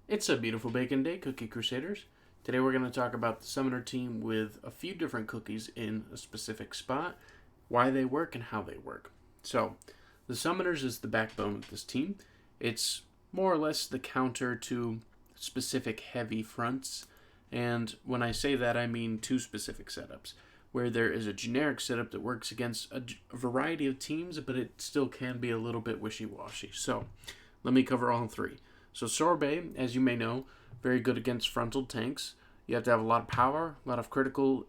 It's a beautiful bacon day, Cookie Crusaders. Today we're going to talk about the Summoner team with a few different cookies in a specific spot, why they work, and how they work. So, the Summoners is the backbone of this team. It's more or less the counter to specific heavy fronts, and when I say that I mean two specific setups, where there is a generic setup that works against a variety of teams, but it still can be a little bit wishy-washy. So, let me cover all three. So Sorbet, as you may know, very good against frontal tanks. You have to have a lot of power, a lot of critical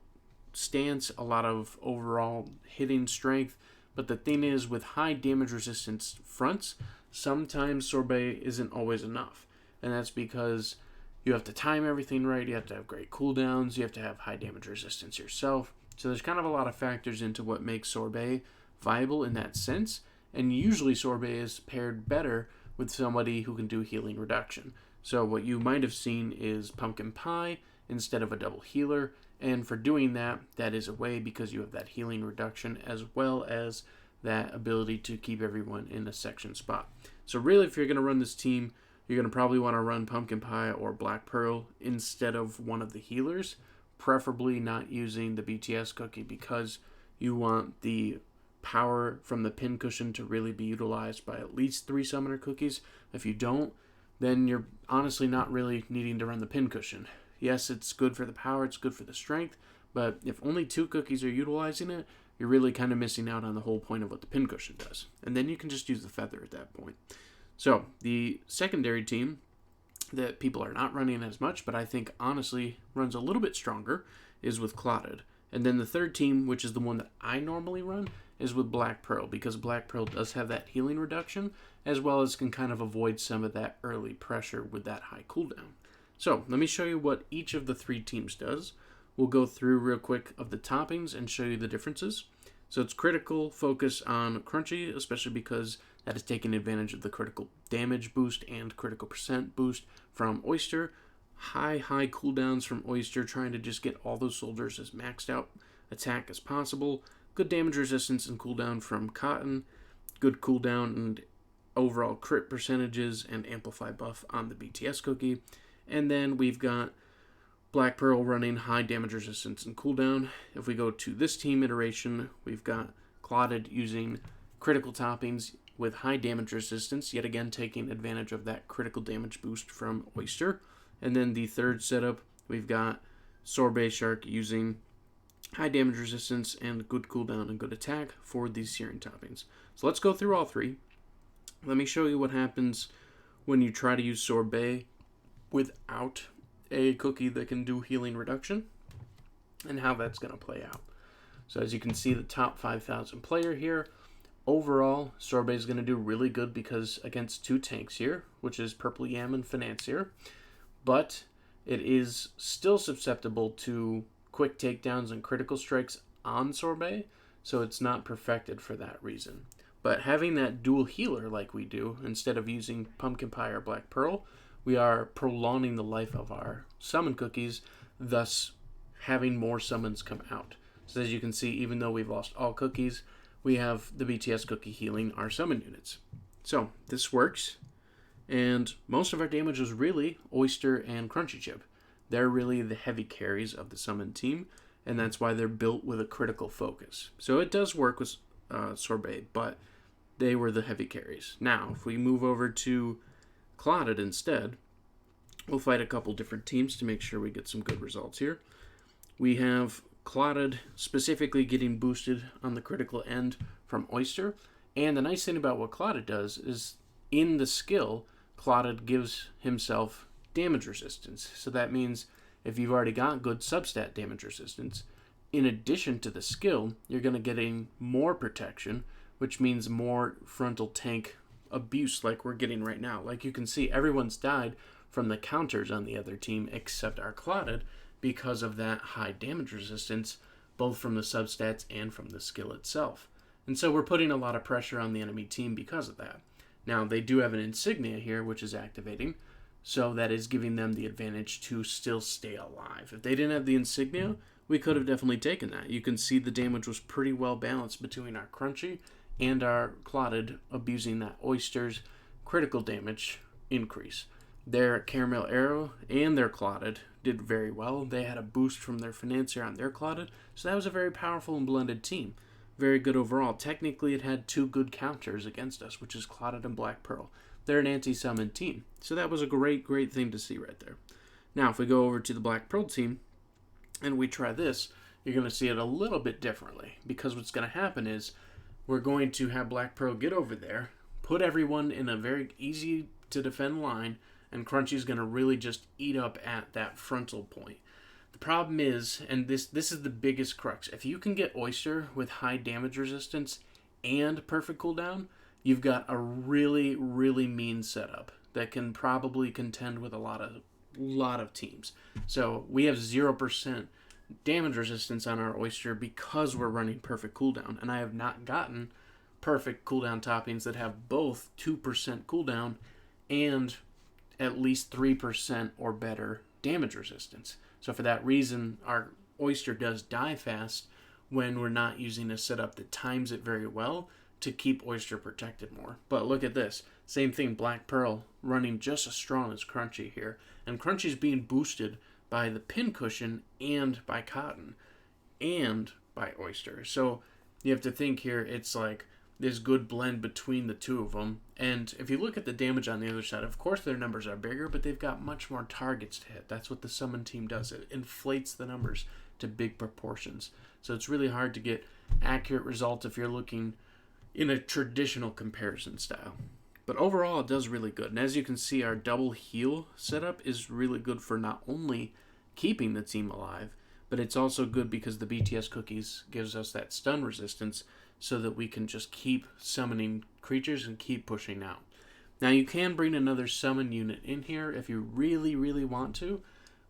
stance, a lot of overall hitting strength. But the thing is, with high damage resistance fronts, sometimes Sorbet isn't always enough. And that's because you have to time everything right, you have to have great cooldowns, you have to have high damage resistance yourself. So there's kind of a lot of factors into what makes Sorbet viable in that sense. And usually Sorbet is paired better with somebody who can do healing reduction. So what you might have seen is pumpkin pie instead of a double healer, and for doing that, that is a way because you have that healing reduction as well as that ability to keep everyone in a section spot. So really, if you're going to run this team, you're going to probably want to run pumpkin pie or black pearl instead of one of the healers, preferably not using the BTS cookie because you want the power from the pin cushion to really be utilized by at least 3 summoner cookies. If you don't, then you're honestly not really needing to run the pin cushion. Yes, it's good for the power, it's good for the strength, but if only 2 cookies are utilizing it, you're really kind of missing out on the whole point of what the pin cushion does. And then you can just use the feather at that point. So the secondary team that people are not running as much, but I think honestly runs a little bit stronger, is with Clotted. And then the third team, which is the one that I normally run, is with Black Pearl, because Black Pearl does have that healing reduction, as well as can kind of avoid some of that early pressure with that high cooldown. So, let me show you what each of the 3 teams does. We'll go through real quick of the toppings and show you the differences. So it's critical focus on Crunchy, especially because that is taking advantage of the critical damage boost and critical percent boost from Oyster. High cooldowns from Oyster, trying to just get all those soldiers as maxed out attack as possible. Good damage resistance and cooldown from Cotton. Good cooldown and overall crit percentages and amplify buff on the BTS cookie. And then we've got Black Pearl running high damage resistance and cooldown. If we go to this team iteration, we've got Clotted using critical toppings with high damage resistance, yet again taking advantage of that critical damage boost from Oyster. And then the third setup, we've got Sorbet Shark using high damage resistance and good cooldown and good attack for these searing toppings. So let's go through all 3. Let me show you what happens when you try to use Sorbet without a cookie that can do healing reduction and how that's going to play out. So as you can see, the top 5,000 player here, overall, Sorbet is going to do really good because against 2 tanks here, which is Purple Yam and Financier, but it is still susceptible to quick takedowns and critical strikes on Sorbet, so it's not perfected for that reason. But having that dual healer like we do, instead of using Pumpkin Pie or Black Pearl, we are prolonging the life of our summon cookies, thus having more summons come out. So as you can see, even though we've lost all cookies, we have the BTS cookie healing our summon units. So this works, and most of our damage is really Oyster and Crunchy Chip. They're really the heavy carries of the summon team, and that's why they're built with a critical focus. So it does work with Sorbet, but they were the heavy carries. Now, if we move over to Clotted instead, we'll fight a couple different teams to make sure we get some good results here. We have Clotted specifically getting boosted on the critical end from Oyster, and the nice thing about what Clotted does is in the skill, Clotted gives himself damage resistance. So that means if you've already got good substat damage resistance, in addition to the skill, you're going to getting more protection, which means more frontal tank abuse like we're getting right now. Like you can see, everyone's died from the counters on the other team except our Clotted because of that high damage resistance, both from the substats and from the skill itself. And so we're putting a lot of pressure on the enemy team because of that. Now, they do have an insignia here, which is activating, so that is giving them the advantage to still stay alive. If they didn't have the insignia, we could have definitely taken that. You can see the damage was pretty well balanced between our Crunchy and our Clotted, abusing that Oyster's critical damage increase. Their Caramel Arrow and their Clotted did very well. They had a boost from their Financier on their Clotted, so that was a very powerful and blended team. Very good overall. Technically, it had 2 good counters against us, which is Clotted and Black Pearl. They're an anti-summon team, so that was a great thing to see right there. Now, if we go over to the Black Pearl team and we try this, you're going to see it a little bit differently, because what's going to happen is we're going to have Black Pearl get over there, put everyone in a very easy to defend line, and Crunchy's going to really just eat up at that frontal point. The problem is, and this is the biggest crux, if you can get Oyster with high damage resistance and perfect cooldown, you've got a really mean setup that can probably contend with a lot of teams. So we have 0% damage resistance on our Oyster because we're running perfect cooldown, and I have not gotten perfect cooldown toppings that have both 2% cooldown and at least 3% or better damage resistance. So for that reason, our Oyster does die fast when we're not using a setup that times it very well to keep Oyster protected more. But look at this. Same thing, Black Pearl running just as strong as Crunchy here. And Crunchy's being boosted by the Pincushion and by Cotton and by Oyster. So you have to think here, it's like this good blend between the two of them. And if you look at the damage on the other side, of course their numbers are bigger, but they've got much more targets to hit. That's what the summon team does. It inflates the numbers to big proportions. So it's really hard to get accurate results if you're looking in a traditional comparison style. But overall, it does really good. And as you can see, our double heal setup is really good for not only keeping the team alive, but it's also good because the BTS cookies gives us that stun resistance so that we can just keep summoning creatures and keep pushing out. Now, you can bring another summon unit in here if you really want to,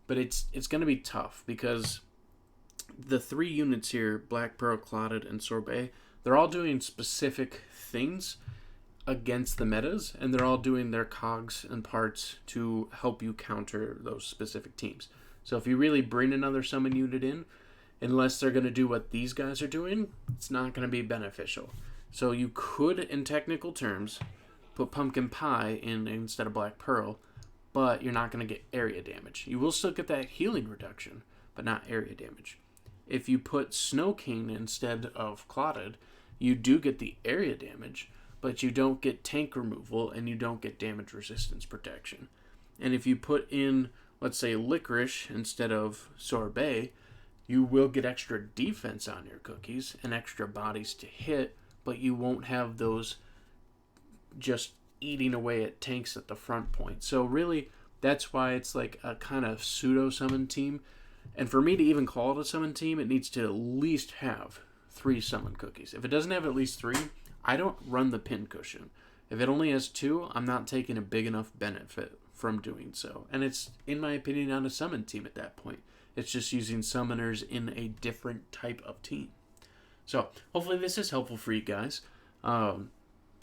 but it's going to be tough because the 3 units here, Black Pearl, Clotted, and Sorbet, they're all doing specific things against the metas, and they're all doing their cogs and parts to help you counter those specific teams. So if you really bring another summon unit in, unless they're going to do what these guys are doing, it's not going to be beneficial. So you could, in technical terms, put Pumpkin Pie in instead of Black Pearl, but you're not going to get area damage. You will still get that healing reduction, but not area damage. If you put Snow King instead of Clotted, you do get the area damage, but you don't get tank removal and you don't get damage resistance protection. And if you put in, let's say, Licorice instead of Sorbet, you will get extra defense on your cookies and extra bodies to hit, but you won't have those just eating away at tanks at the front point. So really, that's why it's like a kind of pseudo-summon team. And for me to even call it a summon team, it needs to at least have 3 summon cookies. If it doesn't have at least 3, I don't run the Pincushion. If it only has 2, I'm not taking a big enough benefit from doing so. And it's, in my opinion, not a summon team at that point. It's just using summoners in a different type of team. So hopefully this is helpful for you guys.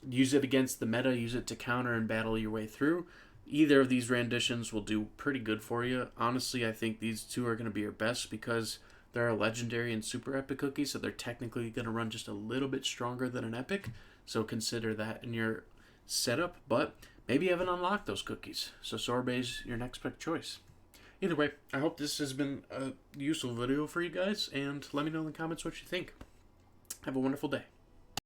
Use it against the meta. Use it to counter and battle your way through. Either of these renditions will do pretty good for you. Honestly, I think these 2 are going to be your best because they're a legendary and super epic cookie, so they're technically going to run just a little bit stronger than an epic. So consider that in your setup. But maybe you haven't unlocked those cookies. So Sorbet's your next pick choice. Either way, I hope this has been a useful video for you guys, and let me know in the comments what you think. Have a wonderful day.